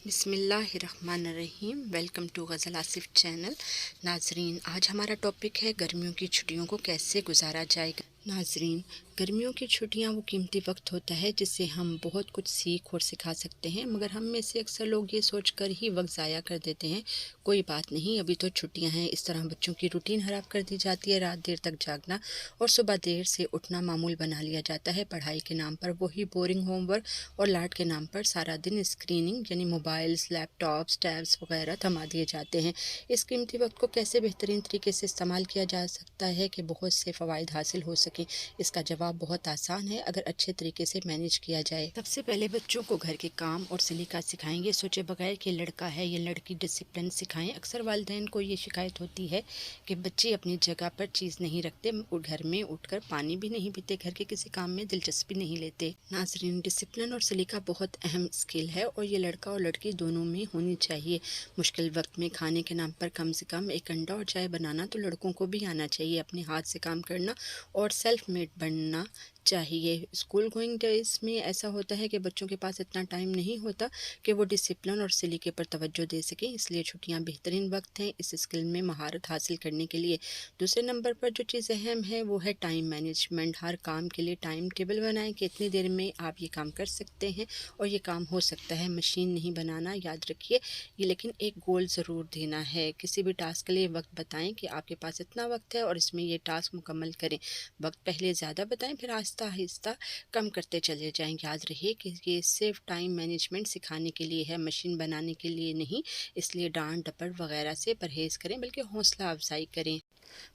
बिस्मिल्लाहिर्रहमानिर्रहीम। Welcome to Ghazal Asif channel. नाजरीन, आज हमारा टॉपिक है गर्मियों की छुट्टियों को कैसे गुजारा जाएगा। नाजरीन, गर्मियों की छुट्टियां वो कीमती वक्त होता है जिससे हम बहुत कुछ सीख और सिखा सकते हैं, मगर हम में से अक्सर लोग ये सोचकर ही वक्त ज़ाया कर देते हैं, कोई बात नहीं, अभी तो छुट्टियां हैं। इस तरह बच्चों की रूटीन ख़राब कर दी जाती है। रात देर तक जागना और सुबह देर से उठना मामूल बना लिया जाता है। पढ़ाई के नाम पर वही बोरिंग होमवर्क और लाड के नाम पर सारा दिन स्क्रीनिंग यानी मोबाइल्स, लैपटॉप्स, टैब्स वगैरह थमा दिए जाते हैं। इस कीमती वक्त को कैसे बेहतरीन तरीके से इस्तेमाल किया जा सकता है कि बहुत से फ़वाइद हासिल हो सके। इसका जवाब बहुत आसान है अगर अच्छे तरीके से मैनेज किया जाए। सबसे पहले बच्चों को घर के काम और सलीका सिखाएंगे, सोचे बगैर कि लड़का है या लड़की, डिसिप्लिन सिखाएं। अक्सर वालिदैन को ये शिकायत होती है कि बच्चे अपनी जगह पर चीज़ नहीं रखते, घर में उठकर पानी भी नहीं पीते, घर के किसी काम में दिलचस्पी नहीं लेते। नाज़रीन, डिसिप्लिन और सलीका बहुत अहम स्किल है और ये लड़का और लड़की दोनों में होनी चाहिए। मुश्किल वक्त में खाने के नाम पर कम से कम एक अंडा और चाय बनाना तो लड़कों को भी आना चाहिए। अपने हाथ से काम करना और सेल्फ मेड बनना चाहिए। स्कूल गोइंग डेज में ऐसा होता है कि बच्चों के पास इतना टाइम नहीं होता कि वो डिसिप्लिन और सलीके पर तवज्जो दे सकें, इसलिए छुट्टियां बेहतरीन वक्त हैं इस स्किल में महारत हासिल करने के लिए। दूसरे नंबर पर जो चीज़ अहम है वो है टाइम मैनेजमेंट। हर काम के लिए टाइम टेबल बनाएं कि इतनी देर में आप ये काम कर सकते हैं और ये काम हो सकता है। मशीन नहीं बनाना, याद रखिए ये, लेकिन एक गोल ज़रूर देना है। किसी भी टास्क के लिए वक्त बताएं कि आपके पास इतना वक्त है और इसमें ये टास्क मुकम्मल करें। वक्त पहले ज़्यादा बताएं, फिर आहिस्ता आहिस्ता कम करते चले जाएं। याद रहिए कि ये सिर्फ टाइम मैनेजमेंट सिखाने के लिए है, मशीन बनाने के लिए नहीं। इसलिए डांट डपट वगैरह से परहेज़ करें, बल्कि हौसला अफजाई करें।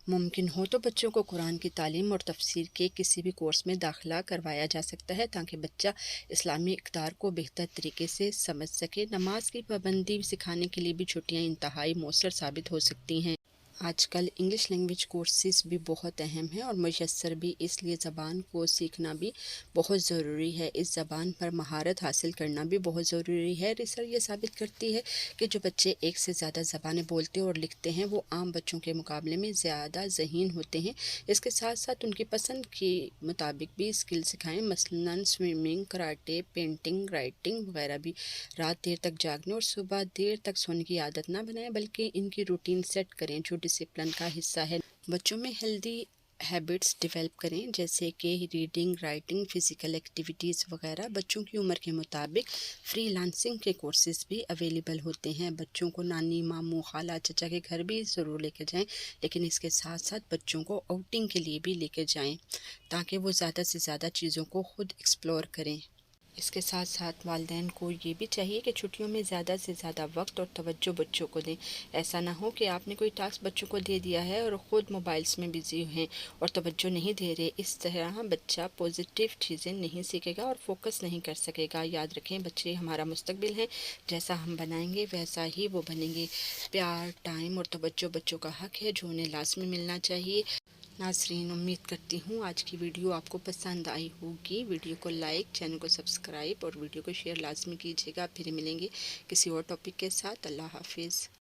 मुमकिन हो तो बच्चों को कुरान की तालीम और तफसीर के किसी भी कोर्स में दाखिला करवाया जा सकता है ताकि बच्चा इस्लामी इक़्तिदार को बेहतर तरीके से समझ सके। नमाज की पाबंदी सिखाने के लिए भी छुट्टियां इंतहाई मौसर साबित हो सकती हैं। आजकल इंग्लिश लैंग्वेज कोर्सेज़ भी बहुत अहम हैं और मुयस्सर भी, इसलिए ज़बान को सीखना भी बहुत ज़रूरी है। इस ज़बान पर महारत हासिल करना भी बहुत ज़रूरी है। रिसर्च ये साबित करती है कि जो बच्चे एक से ज़्यादा ज़बानें बोलते और लिखते हैं वो आम बच्चों के मुकाबले में ज़्यादा ज़हीन होते हैं। इसके साथ साथ उनकी पसंद के मुताबिक भी स्किल सिखाएँ, मसलन स्विमिंग, कराटे, पेंटिंग, राइटिंग वगैरह भी। रात देर तक जागने और सुबह देर तक सोने की आदत ना बनाएं, बल्कि इनकी रूटीन सेट करें जो डिसिप्लिन का हिस्सा है। बच्चों में हेल्दी हैबिट्स डेवलप करें, जैसे कि रीडिंग, राइटिंग, फ़िज़िकल एक्टिविटीज़ वगैरह। बच्चों की उम्र के मुताबिक फ्रीलांसिंग के कोर्सेज़ भी अवेलेबल होते हैं। बच्चों को नानी, मामू, खाला, चचा के घर भी ज़रूर लेकर जाएं, लेकिन इसके साथ साथ बच्चों को आउटिंग के लिए भी लेकर जाएं ताकि वो ज़्यादा से ज़्यादा चीज़ों को खुद एक्सप्लोर करें। इसके साथ साथ वालिदैन को ये भी चाहिए कि छुट्टियों में ज़्यादा से ज़्यादा वक्त और तवज्जो बच्चों को दें। ऐसा ना हो कि आपने कोई टास्क बच्चों को दे दिया है और ख़ुद मोबाइल्स में बिज़ी हैं और तवज्जो नहीं दे रहे। इस तरह बच्चा पॉजिटिव चीज़ें नहीं सीखेगा और फोकस नहीं कर सकेगा। याद रखें, बच्चे हमारा मुस्तकबिल हैं, जैसा हम बनाएंगे वैसा ही वो बनेंगे। प्यार, टाइम और तवज्जो बच्चों का हक़ है जो उन्हें लाज़मी मिलना चाहिए। नाज़रीन, उम्मीद करती हूँ आज की वीडियो आपको पसंद आई होगी। वीडियो को लाइक, चैनल को सब्सक्राइब और वीडियो को शेयर लाजमी कीजिएगा। फिर मिलेंगे किसी और टॉपिक के साथ। अल्लाह हाफिज़।